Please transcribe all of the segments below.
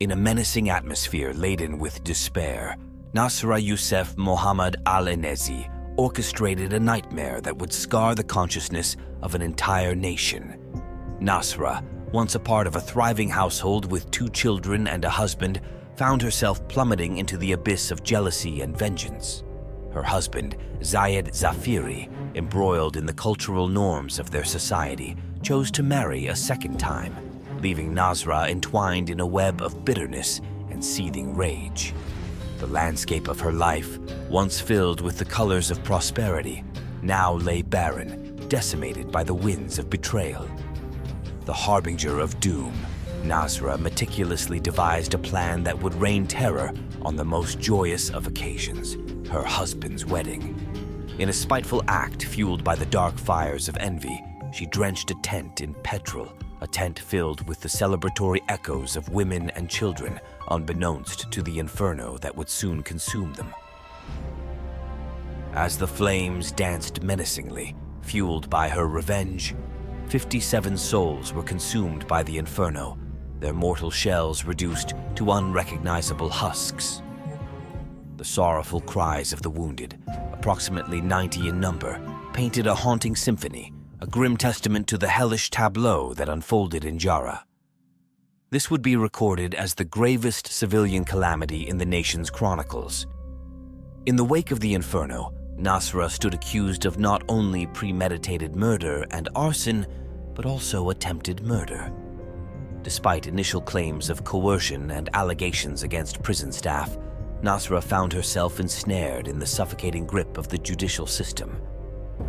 In a menacing atmosphere laden with despair, Nasra Yusef Mohammed Al-Anazi orchestrated a nightmare that would scar the consciousness of an entire nation. Nasra, once a part of a thriving household with 2 children and a husband, found herself plummeting into the abyss of jealousy and vengeance. Her husband, Zayed Zafiri, embroiled in the cultural norms of their society, chose to marry a second time, leaving Nasra entwined in a web of bitterness and seething rage. The landscape of her life, once filled with the colors of prosperity, now lay barren, decimated by the winds of betrayal. The harbinger of doom, Nasra meticulously devised a plan that would rain terror on the most joyous of occasions, her husband's wedding. In a spiteful act fueled by the dark fires of envy, she drenched a tent in petrol, a tent filled with the celebratory echoes of women and children, unbeknownst to the inferno that would soon consume them. As the flames danced menacingly, fueled by her revenge, 57 souls were consumed by the inferno, their mortal shells reduced to unrecognizable husks. The sorrowful cries of the wounded, approximately 90 in number, painted a haunting symphony, a grim testament to the hellish tableau that unfolded in Jara. This would be recorded as the gravest civilian calamity in the nation's chronicles. In the wake of the inferno, Nasra stood accused of not only premeditated murder and arson, but also attempted murder. Despite initial claims of coercion and allegations against prison staff, Nasra found herself ensnared in the suffocating grip of the judicial system.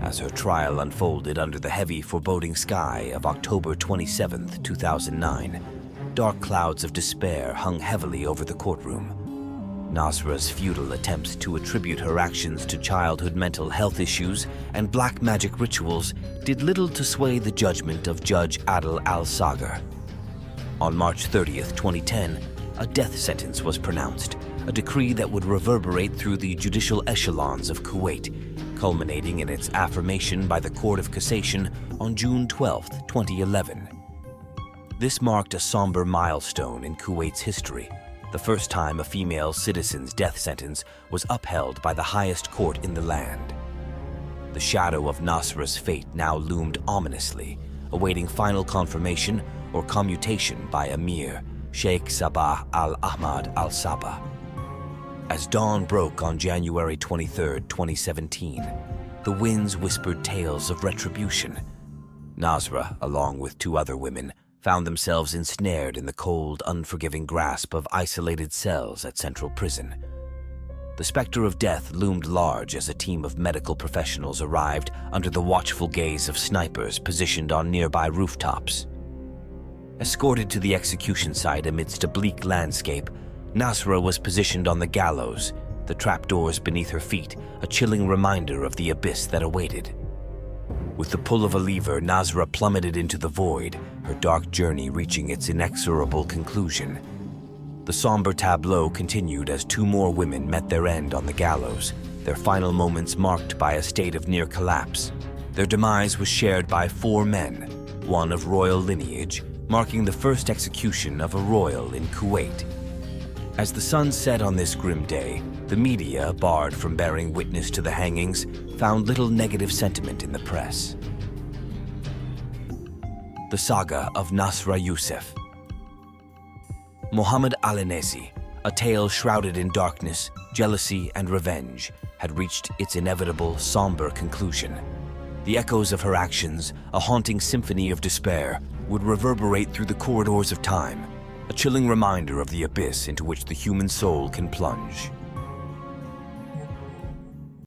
As her trial unfolded under the heavy, foreboding sky of October 27, 2009, dark clouds of despair hung heavily over the courtroom. Nasra's futile attempts to attribute her actions to childhood mental health issues and black magic rituals did little to sway the judgment of Judge Adil al-Sagar. On March 30, 2010, a death sentence was pronounced, a decree that would reverberate through the judicial echelons of Kuwait, culminating in its affirmation by the Court of Cassation on June 12, 2011. This marked a somber milestone in Kuwait's history, the first time a female citizen's death sentence was upheld by the highest court in the land. The shadow of Nasra's fate now loomed ominously, awaiting final confirmation or commutation by Emir Sheikh Sabah al-Ahmad al-Sabah. As dawn broke on January 23, 2017, the winds whispered tales of retribution. Nasra, along with 2 other women, found themselves ensnared in the cold, unforgiving grasp of isolated cells at Central Prison. The specter of death loomed large as a team of medical professionals arrived under the watchful gaze of snipers positioned on nearby rooftops. Escorted to the execution site amidst a bleak landscape, Nasra was positioned on the gallows, the trapdoors beneath her feet, a chilling reminder of the abyss that awaited. With the pull of a lever, Nasra plummeted into the void, her dark journey reaching its inexorable conclusion. The somber tableau continued as 2 more women met their end on the gallows, their final moments marked by a state of near collapse. Their demise was shared by 4 men, one of royal lineage, marking the first execution of a royal in Kuwait. As the sun set on this grim day, the media, barred from bearing witness to the hangings, found little negative sentiment in the press. The saga of Nasra Yusef Mohammed Al-Anazi, a tale shrouded in darkness, jealousy, and revenge, had reached its inevitable, somber conclusion. The echoes of her actions, a haunting symphony of despair, would reverberate through the corridors of time, a chilling reminder of the abyss into which the human soul can plunge.